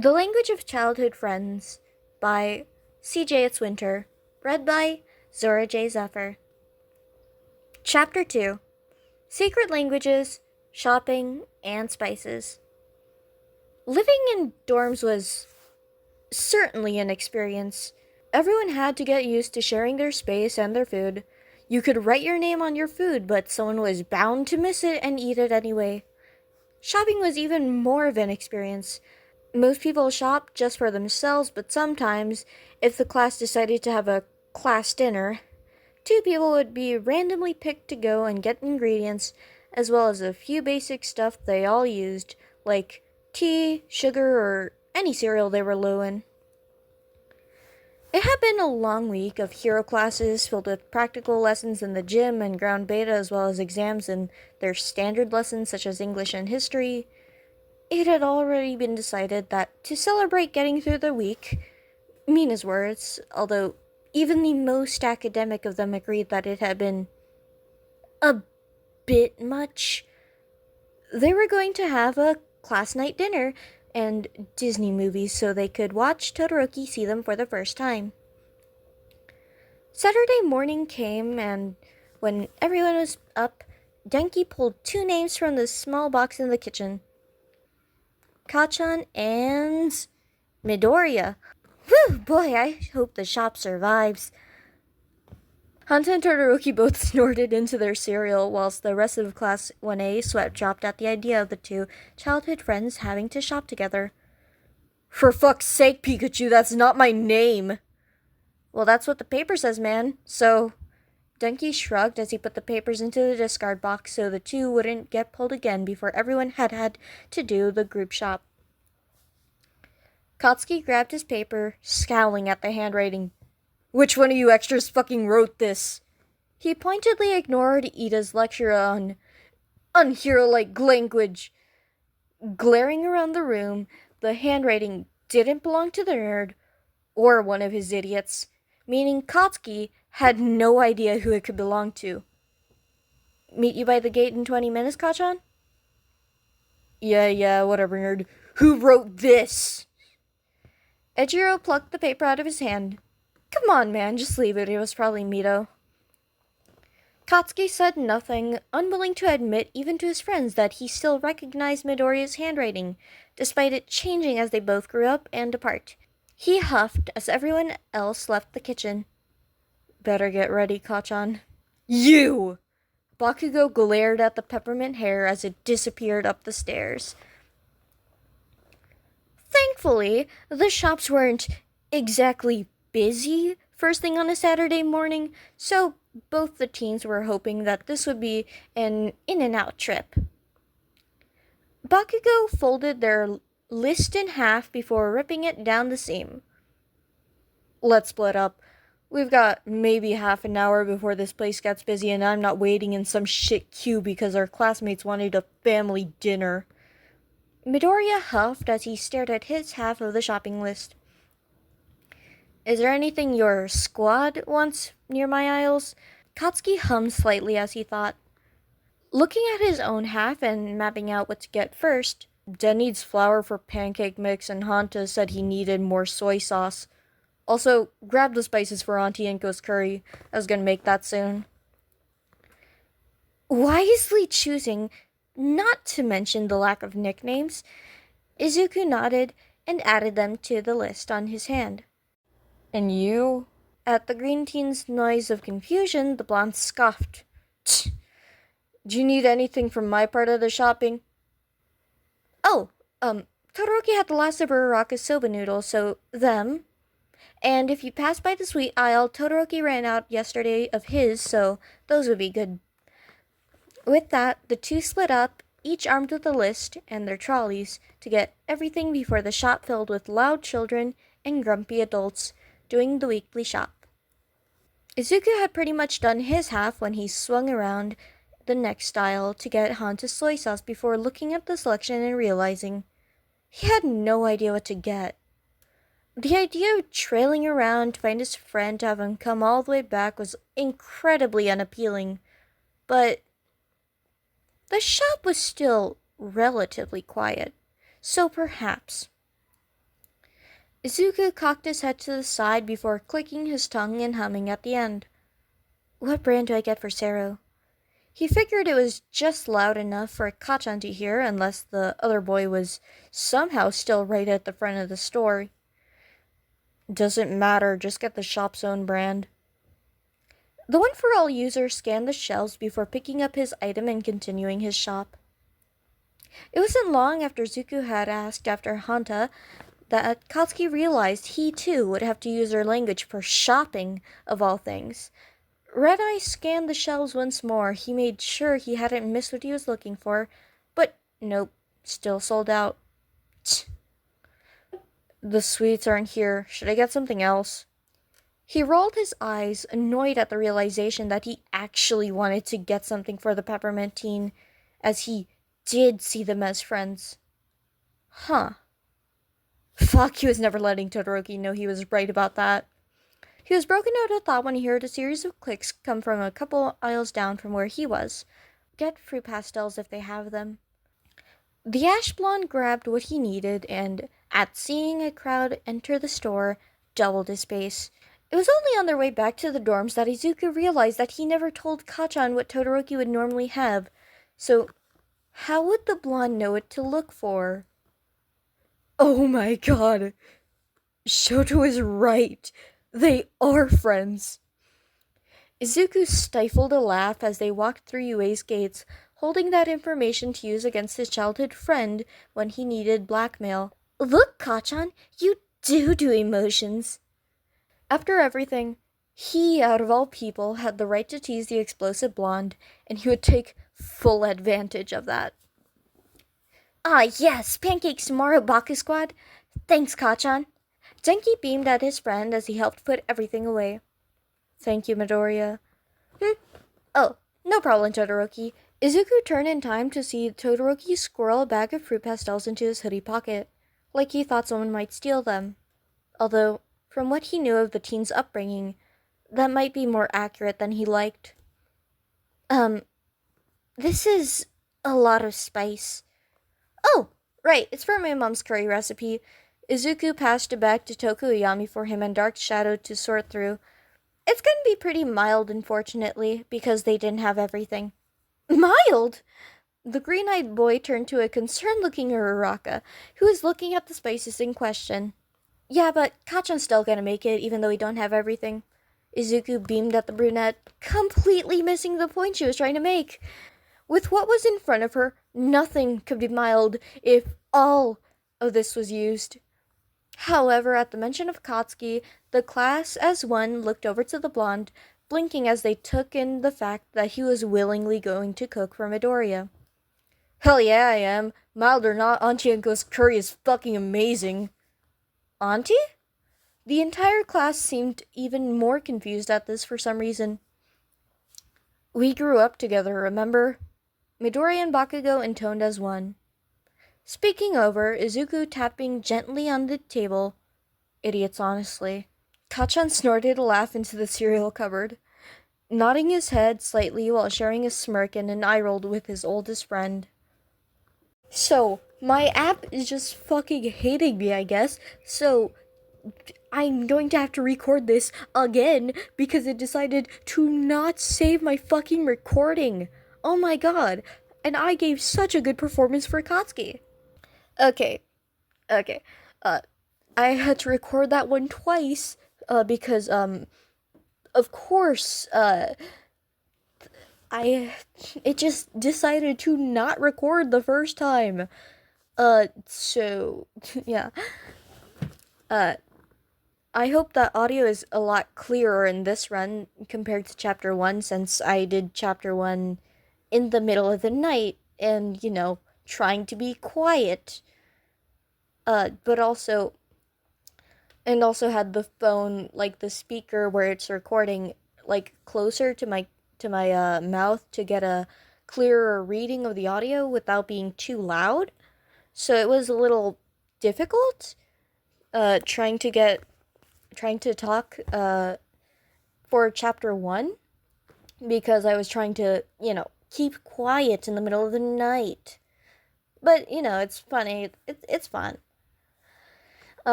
The Language of Childhood Friends by C.J. It's Winter. Read by Zora J. Zephyr. Chapter 2 Secret Languages, Shopping, and Spices. Living in dorms was certainly an experience. Everyone had to get used to sharing their space and their food. You could write your name on your food, but someone was bound to miss it and eat it anyway. Shopping was even more of an experience. Most people shop just for themselves, but sometimes, if the class decided to have a class dinner, two people would be randomly picked to go and get ingredients, as well as a few basic stuff they all used, like tea, sugar, or any cereal they were low in. It had been a long week of hero classes filled with practical lessons in the gym and ground beta, as well as exams in their standard lessons such as English and history. It had already been decided that to celebrate getting through the week, Mina's words, although even the most academic of them agreed that it had been a bit much, they were going to have a class night dinner and Disney movies so they could watch Todoroki see them for the first time. Saturday morning came, and when everyone was up, Denki pulled two names from the small box in the kitchen. Kachan and Midoriya. Whew, boy, I hope the shop survives. Hanta and Todoroki both snorted into their cereal, whilst the rest of Class 1A sweat dropped at the idea of the two childhood friends having to shop together. For fuck's sake, Pikachu, that's not my name! Well, that's what the paper says, man, so... Denki shrugged as he put the papers into the discard box so the two wouldn't get pulled again before everyone had to do the group shop. Katsuki grabbed his paper, scowling at the handwriting. Which one of you extras fucking wrote this? He pointedly ignored Ida's lecture on unhero-like language. Glaring around the room, the handwriting didn't belong to the nerd or one of his idiots, meaning Katsuki had no idea who it could belong to. Meet you by the gate in 20 minutes, Kachan? Yeah, whatever, nerd. Who wrote this? Ejiro plucked the paper out of his hand. Come on, man, just leave it. It was probably Mito. Katsuki said nothing, unwilling to admit even to his friends that he still recognized Midoriya's handwriting, despite it changing as they both grew up and apart. He huffed as everyone else left the kitchen. Better get ready, Kachan. You! Bakugo glared at the peppermint hair as it disappeared up the stairs. Thankfully, the shops weren't exactly busy first thing on a Saturday morning, so both the teens were hoping that this would be an in-and-out trip. Bakugo folded their list in half before ripping it down the seam. Let's split up. We've got maybe half an hour before this place gets busy, and I'm not waiting in some shit queue because our classmates wanted a family dinner. Midoriya huffed as he stared at his half of the shopping list. Is there anything your squad wants near my aisles? Katsuki hummed slightly as he thought. Looking at his own half and mapping out what to get first, Den needs flour for pancake mix, and Hanta said he needed more soy sauce. Also, grab the spices for Auntie Inko's curry. I was gonna make that soon. Wisely choosing not to mention the lack of nicknames, Izuku nodded and added them to the list on his hand. And you? At the green teen's noise of confusion, the blonde scoffed. Tch. Do you need anything from my part of the shopping? Oh, Todoroki had the last of Uraraka's soba noodles, so them. And if you pass by the sweet aisle, Todoroki ran out yesterday of his, so those would be good. With that, the two split up, each armed with a list and their trolleys, to get everything before the shop filled with loud children and grumpy adults doing the weekly shop. Izuku had pretty much done his half when he swung around the next aisle to get Hanta's soy sauce before looking at the selection and realizing he had no idea what to get. The idea of trailing around to find his friend to have him come all the way back was incredibly unappealing, but the shop was still relatively quiet, so perhaps. Izuku cocked his head to the side before clicking his tongue and humming at the end. What brand do I get for Sero? He figured it was just loud enough for Kachan to hear, unless the other boy was somehow still right at the front of the store. Doesn't matter, just get the shop's own brand. The one-for-all user scanned the shelves before picking up his item and continuing his shop. It wasn't long after Zuko had asked after Hanta that Katsuki realized he too would have to use their language for shopping, of all things. Red-Eye scanned the shelves once more. He made sure he hadn't missed what he was looking for, but nope, still sold out. Tch. The sweets aren't here. Should I get something else? He rolled his eyes, annoyed at the realization that he actually wanted to get something for the peppermint teen, as he did see them as friends. Huh. Fuck, he was never letting Todoroki know he was right about that. He was broken out of thought when he heard a series of clicks come from a couple aisles down from where he was. Get fruit pastels if they have them. The ash blonde grabbed what he needed and, at seeing a crowd enter the store, doubled his pace. It was only on their way back to the dorms that Izuku realized that he never told Kachan what Todoroki would normally have. So, how would the blonde know what to look for? Oh my god. Shoto is right. They are friends. Izuku stifled a laugh as they walked through Yue's gates, holding that information to use against his childhood friend when he needed blackmail. Look, Kachan, you do emotions. After everything, he, out of all people, had the right to tease the explosive blonde, and he would take full advantage of that. Ah, yes, pancakes tomorrow, Baku Squad. Thanks, Kachan. Denki beamed at his friend as he helped put everything away. Thank you, Midoriya. Oh, no problem, Todoroki. Izuku turned in time to see Todoroki squirrel a bag of fruit pastels into his hoodie pocket, like he thought someone might steal them. Although, from what he knew of the teen's upbringing, that might be more accurate than he liked. This is a lot of spice. Oh, right, it's for my mom's curry recipe. Izuku passed it back to Tokuyami for him and Dark Shadow to sort through. It's gonna be pretty mild, unfortunately, because they didn't have everything. Mild? The green-eyed boy turned to a concerned-looking Uraraka, who was looking at the spices in question. Yeah, but Kachan's still gonna make it, even though we don't have everything. Izuku beamed at the brunette, completely missing the point she was trying to make. With what was in front of her, nothing could be mild if all of this was used. However, at the mention of Katsuki, the class as one looked over to the blonde, blinking as they took in the fact that he was willingly going to cook for Midoriya. Hell yeah, I am. Mild or not, Auntie Enko's curry is fucking amazing. Auntie? The entire class seemed even more confused at this for some reason. We grew up together, remember? Midoriya and Bakugo intoned as one. Speaking over, Izuku tapping gently on the table. Idiots, honestly. Kachan snorted a laugh into the cereal cupboard, nodding his head slightly while sharing a smirk and an eye roll with his oldest friend. So, my app is just fucking hating me, I guess. So, I'm going to have to record this again because it decided to not save my fucking recording. Oh my god. And I gave such a good performance for Katsuki. Okay. I had to record that one twice, because, of course, it just decided to not record the first time. So, yeah. I hope that audio is a lot clearer in this run compared to Chapter 1, since I did Chapter 1 in the middle of the night and, trying to be quiet. But also had the phone, like the speaker where it's recording, like closer to my mouth to get a clearer reading of the audio without being too loud. So it was a little difficult, trying to talk, for Chapter 1, because I was trying to, keep quiet in the middle of the night. But, it's funny. It's fun.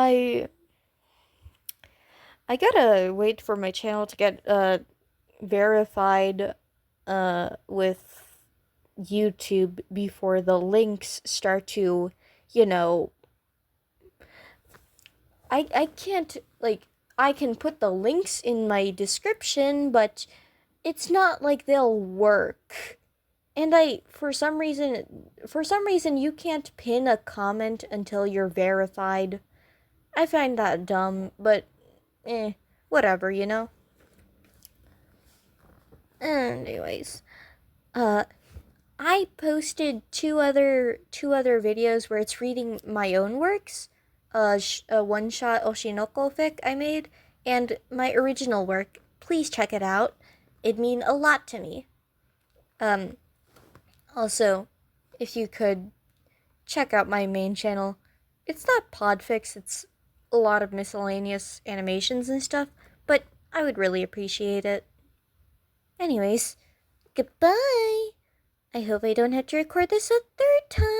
I gotta wait for my channel to get verified with YouTube before the links start to, you know, I can't, like, I can put the links in my description, but it's not like they'll work. And for some reason, you can't pin a comment until you're verified. I find that dumb, but whatever, you know? Anyways, uh, I posted two other videos where it's reading my own works, a one-shot Oshinoko fic I made, and my original work. Please check it out. It'd mean a lot to me. Also, if you could check out my main channel. It's not PODFIC, it's a lot of miscellaneous animations and stuff, but I would really appreciate it. Anyways, goodbye! I hope I don't have to record this a third time.